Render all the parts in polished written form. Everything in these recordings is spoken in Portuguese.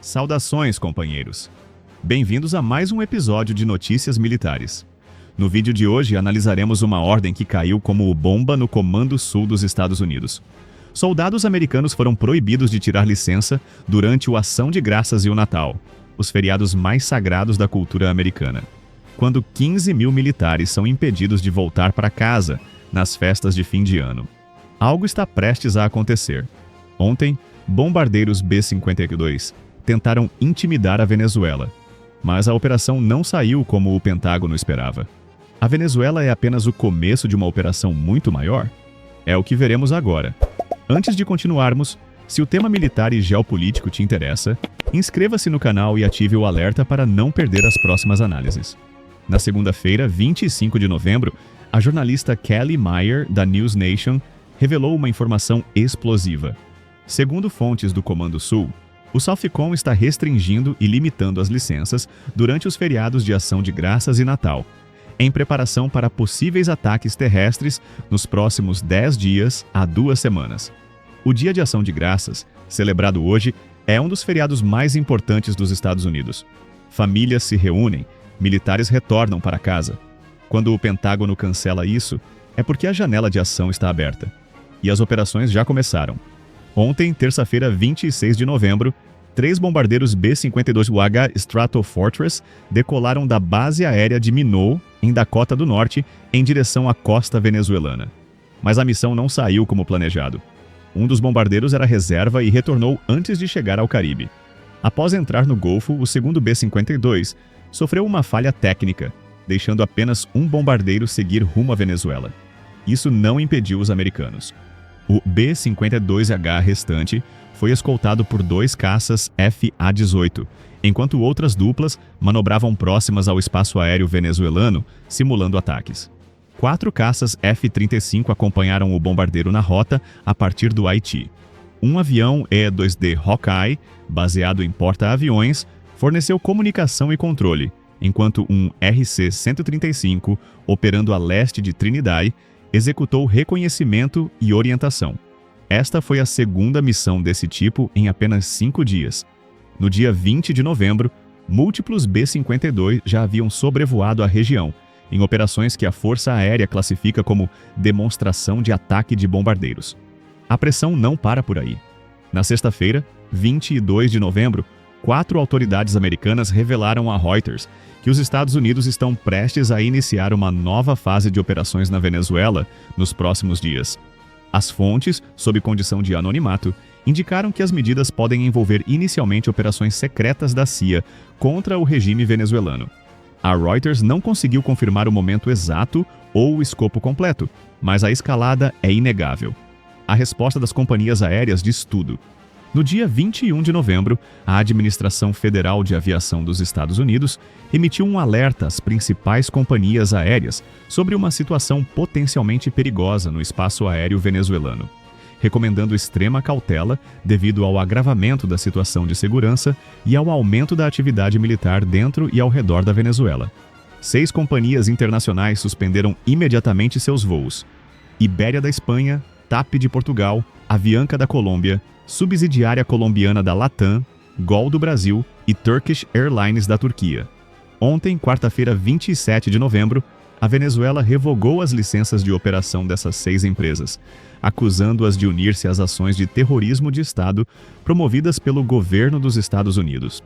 Saudações, companheiros! Bem-vindos a mais um episódio de Notícias Militares. No vídeo de hoje, analisaremos uma ordem que caiu como bomba no Comando Sul dos Estados Unidos. Soldados americanos foram proibidos de tirar licença durante o Ação de Graças e o Natal, os feriados mais sagrados da cultura americana, quando 15 mil militares são impedidos de voltar para casa nas festas de fim de ano. Algo está prestes a acontecer. Ontem, bombardeiros B-52 tentaram intimidar a Venezuela, mas a operação não saiu como o Pentágono esperava. A Venezuela é apenas o começo de uma operação muito maior? É o que veremos agora. Antes de continuarmos, se o tema militar e geopolítico te interessa, inscreva-se no canal e ative o alerta para não perder as próximas análises. Na segunda-feira, 25 de novembro, a jornalista Kelly Meyer, da News Nation, revelou uma informação explosiva. Segundo fontes do Comando Sul, o SOUTHCOM está restringindo e limitando as licenças durante os feriados de Ação de Graças e Natal, em preparação para possíveis ataques terrestres nos próximos 10 dias a 2 semanas. O Dia de Ação de Graças, celebrado hoje, é um dos feriados mais importantes dos Estados Unidos. Famílias se reúnem, militares retornam para casa. Quando o Pentágono cancela isso, é porque a janela de ação está aberta. E as operações já começaram. Ontem, terça-feira, 26 de novembro, 3 bombardeiros B-52UH Stratofortress decolaram da base aérea de Minot, em Dakota do Norte, em direção à costa venezuelana. Mas a missão não saiu como planejado. Um dos bombardeiros era reserva e retornou antes de chegar ao Caribe. Após entrar no Golfo, o segundo B-52 sofreu uma falha técnica, deixando apenas um bombardeiro seguir rumo à Venezuela. Isso não impediu os americanos. O B-52H restante foi escoltado por 2 caças FA-18, enquanto outras duplas manobravam próximas ao espaço aéreo venezuelano, simulando ataques. 4 caças F-35 acompanharam o bombardeiro na rota a partir do Haiti. Um avião E-2D Hawkeye, baseado em porta-aviões, forneceu comunicação e controle, enquanto um RC-135, operando a leste de Trinidad, executou reconhecimento e orientação. Esta foi a segunda missão desse tipo em apenas 5 dias. No dia 20 de novembro, múltiplos B-52 já haviam sobrevoado a região, em operações que a Força Aérea classifica como demonstração de ataque de bombardeiros. A pressão não para por aí. Na sexta-feira, 22 de novembro, 4 autoridades americanas revelaram a Reuters que os Estados Unidos estão prestes a iniciar uma nova fase de operações na Venezuela nos próximos dias. As fontes, sob condição de anonimato, indicaram que as medidas podem envolver inicialmente operações secretas da CIA contra o regime venezuelano. A Reuters não conseguiu confirmar o momento exato ou o escopo completo, mas a escalada é inegável. A resposta das companhias aéreas diz tudo. No dia 21 de novembro, a Administração Federal de Aviação dos Estados Unidos emitiu um alerta às principais companhias aéreas sobre uma situação potencialmente perigosa no espaço aéreo venezuelano, recomendando extrema cautela devido ao agravamento da situação de segurança e ao aumento da atividade militar dentro e ao redor da Venezuela. 6 companhias internacionais suspenderam imediatamente seus voos: Ibéria da Espanha, TAP de Portugal, Avianca da Colômbia, subsidiária colombiana da Latam, Gol do Brasil e Turkish Airlines da Turquia. Ontem, quarta-feira, 27 de novembro, a Venezuela revogou as licenças de operação dessas 6 empresas, acusando-as de unir-se às ações de terrorismo de Estado promovidas pelo governo dos Estados Unidos.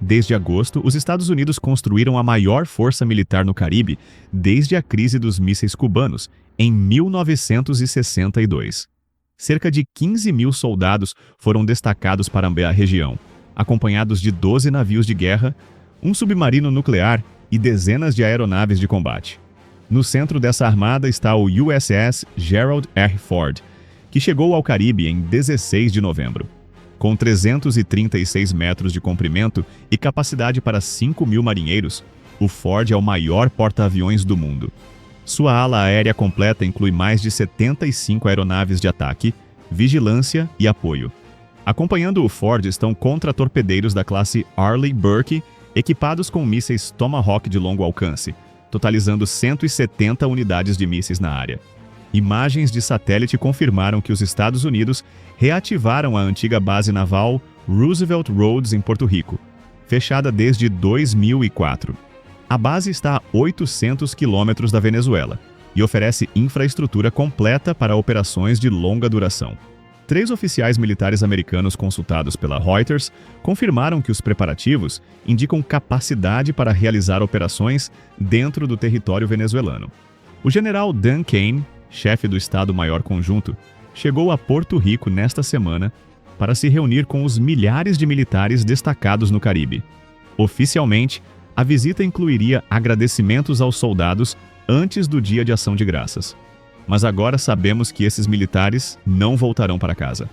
Desde agosto, os Estados Unidos construíram a maior força militar no Caribe desde a crise dos mísseis cubanos, em 1962. Cerca de 15 mil soldados foram destacados para a região, acompanhados de 12 navios de guerra, um submarino nuclear e dezenas de aeronaves de combate. No centro dessa armada está o USS Gerald R. Ford, que chegou ao Caribe em 16 de novembro. Com 336 metros de comprimento e capacidade para 5 mil marinheiros, o Ford é o maior porta-aviões do mundo. Sua ala aérea completa inclui mais de 75 aeronaves de ataque, vigilância e apoio. Acompanhando o Ford estão contra-torpedeiros da classe Arleigh Burke, equipados com mísseis Tomahawk de longo alcance, totalizando 170 unidades de mísseis na área. Imagens de satélite confirmaram que os Estados Unidos reativaram a antiga base naval Roosevelt Roads, em Porto Rico, fechada desde 2004. A base está a 800 quilômetros da Venezuela e oferece infraestrutura completa para operações de longa duração. 3 oficiais militares americanos consultados pela Reuters confirmaram que os preparativos indicam capacidade para realizar operações dentro do território venezuelano. O general Dan Kane, chefe do Estado-Maior Conjunto, chegou a Porto Rico nesta semana para se reunir com os milhares de militares destacados no Caribe. Oficialmente, a visita incluiria agradecimentos aos soldados antes do Dia de Ação de Graças. Mas agora sabemos que esses militares não voltarão para casa.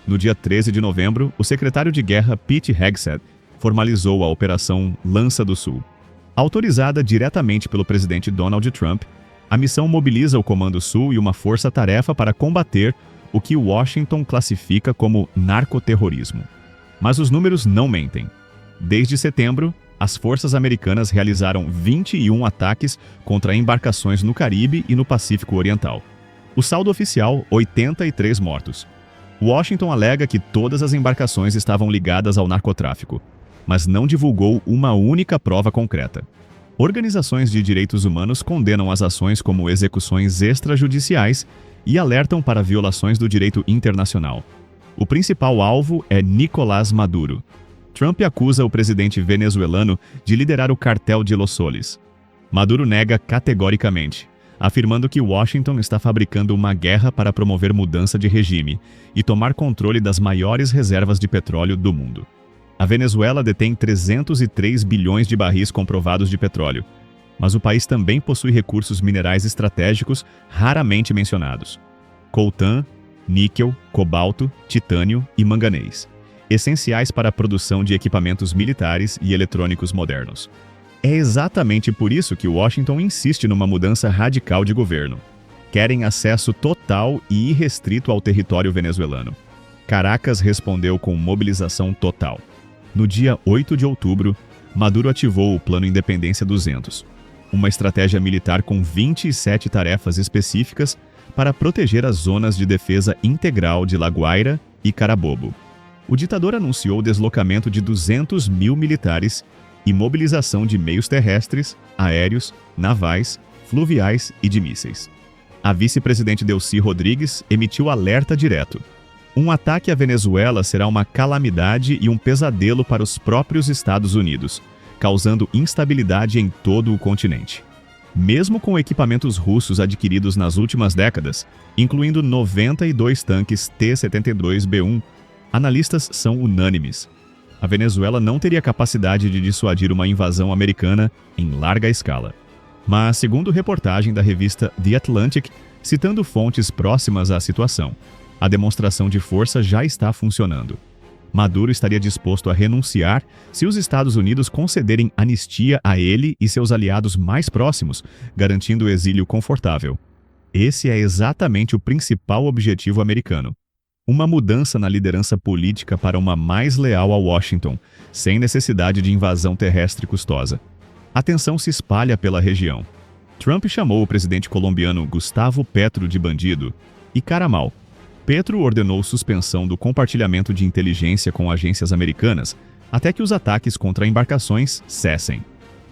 No dia 13 de novembro, o secretário de Guerra Pete Hegseth formalizou a Operação Lança do Sul. Autorizada diretamente pelo presidente Donald Trump, a missão mobiliza o Comando Sul e uma força-tarefa para combater o que Washington classifica como narcoterrorismo. Mas os números não mentem. Desde setembro, as forças americanas realizaram 21 ataques contra embarcações no Caribe e no Pacífico Oriental. O saldo oficial, 83 mortos. Washington alega que todas as embarcações estavam ligadas ao narcotráfico, mas não divulgou uma única prova concreta. Organizações de direitos humanos condenam as ações como execuções extrajudiciais e alertam para violações do direito internacional. O principal alvo é Nicolás Maduro. Trump acusa o presidente venezuelano de liderar o cartel de Los Soles. Maduro nega categoricamente, afirmando que Washington está fabricando uma guerra para promover mudança de regime e tomar controle das maiores reservas de petróleo do mundo. A Venezuela detém 303 bilhões de barris comprovados de petróleo, mas o país também possui recursos minerais estratégicos raramente mencionados: coltan, níquel, cobalto, titânio e manganês, essenciais para a produção de equipamentos militares e eletrônicos modernos. É exatamente por isso que Washington insiste numa mudança radical de governo. Querem acesso total e irrestrito ao território venezuelano. Caracas respondeu com mobilização total. No dia 8 de outubro, Maduro ativou o Plano Independência 200, uma estratégia militar com 27 tarefas específicas para proteger as zonas de defesa integral de La Guaira e Carabobo. O ditador anunciou o deslocamento de 200 mil militares e mobilização de meios terrestres, aéreos, navais, fluviais e de mísseis. A vice-presidente Delcy Rodrigues emitiu alerta direto. Um ataque à Venezuela será uma calamidade e um pesadelo para os próprios Estados Unidos, causando instabilidade em todo o continente. Mesmo com equipamentos russos adquiridos nas últimas décadas, incluindo 92 tanques T-72B1, analistas são unânimes. A Venezuela não teria capacidade de dissuadir uma invasão americana em larga escala. Mas, segundo reportagem da revista The Atlantic, citando fontes próximas à situação, a demonstração de força já está funcionando. Maduro estaria disposto a renunciar se os Estados Unidos concederem anistia a ele e seus aliados mais próximos, garantindo o exílio confortável. Esse é exatamente o principal objetivo americano: uma mudança na liderança política para uma mais leal a Washington, sem necessidade de invasão terrestre custosa. A tensão se espalha pela região. Trump chamou o presidente colombiano Gustavo Petro de bandido e cara mal. Petro ordenou suspensão do compartilhamento de inteligência com agências americanas até que os ataques contra embarcações cessem.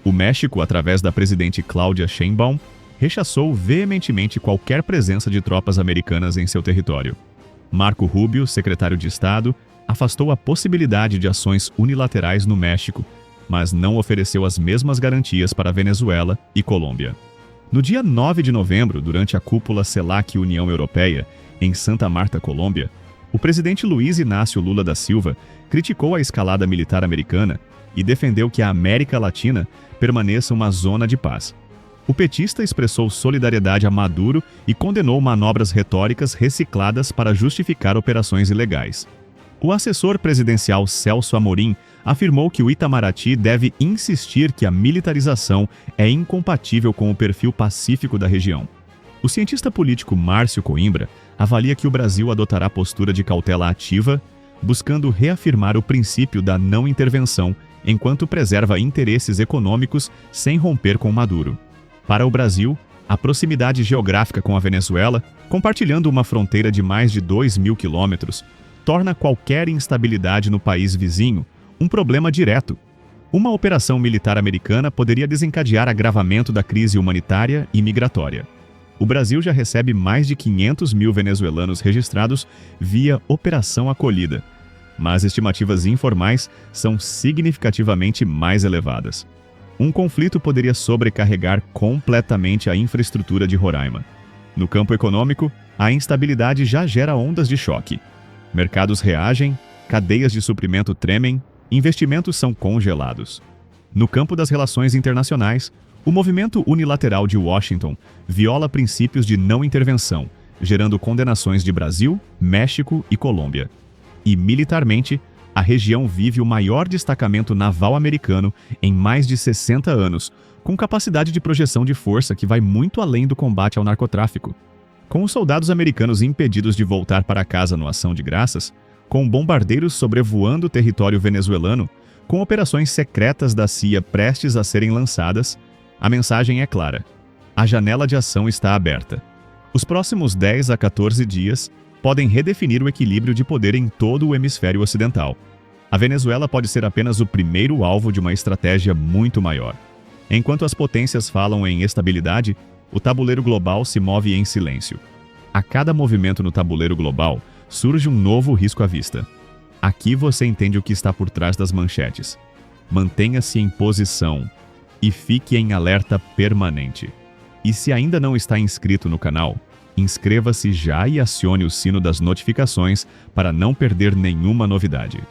O México, através da presidente Claudia Sheinbaum, rechaçou veementemente qualquer presença de tropas americanas em seu território. Marco Rubio, secretário de Estado, afastou a possibilidade de ações unilaterais no México, mas não ofereceu as mesmas garantias para Venezuela e Colômbia. No dia 9 de novembro, durante a cúpula CELAC União Europeia, em Santa Marta, Colômbia, o presidente Luiz Inácio Lula da Silva criticou a escalada militar americana e defendeu que a América Latina permaneça uma zona de paz. O petista expressou solidariedade a Maduro e condenou manobras retóricas recicladas para justificar operações ilegais. O assessor presidencial Celso Amorim afirmou que o Itamaraty deve insistir que a militarização é incompatível com o perfil pacífico da região. O cientista político Márcio Coimbra avalia que o Brasil adotará postura de cautela ativa, buscando reafirmar o princípio da não intervenção enquanto preserva interesses econômicos sem romper com Maduro. Para o Brasil, a proximidade geográfica com a Venezuela, compartilhando uma fronteira de mais de 2.000 quilômetros, torna qualquer instabilidade no país vizinho um problema direto. Uma operação militar americana poderia desencadear agravamento da crise humanitária e migratória. O Brasil já recebe mais de 500 mil venezuelanos registrados via Operação Acolhida, mas estimativas informais são significativamente mais elevadas. Um conflito poderia sobrecarregar completamente a infraestrutura de Roraima. No campo econômico, a instabilidade já gera ondas de choque. Mercados reagem, cadeias de suprimento tremem, investimentos são congelados. No campo das relações internacionais, o movimento unilateral de Washington viola princípios de não intervenção, gerando condenações de Brasil, México e Colômbia. E, militarmente, a região vive o maior destacamento naval americano em mais de 60 anos, com capacidade de projeção de força que vai muito além do combate ao narcotráfico. Com os soldados americanos impedidos de voltar para casa no Ação de Graças, com bombardeiros sobrevoando o território venezuelano, com operações secretas da CIA prestes a serem lançadas, a mensagem é clara: a janela de ação está aberta. Os próximos 10 a 14 dias podem redefinir o equilíbrio de poder em todo o hemisfério ocidental. A Venezuela pode ser apenas o primeiro alvo de uma estratégia muito maior. Enquanto as potências falam em estabilidade, o tabuleiro global se move em silêncio. A cada movimento no tabuleiro global, surge um novo risco à vista. Aqui você entende o que está por trás das manchetes. Mantenha-se em posição e fique em alerta permanente. E se ainda não está inscrito no canal, inscreva-se já e acione o sino das notificações para não perder nenhuma novidade.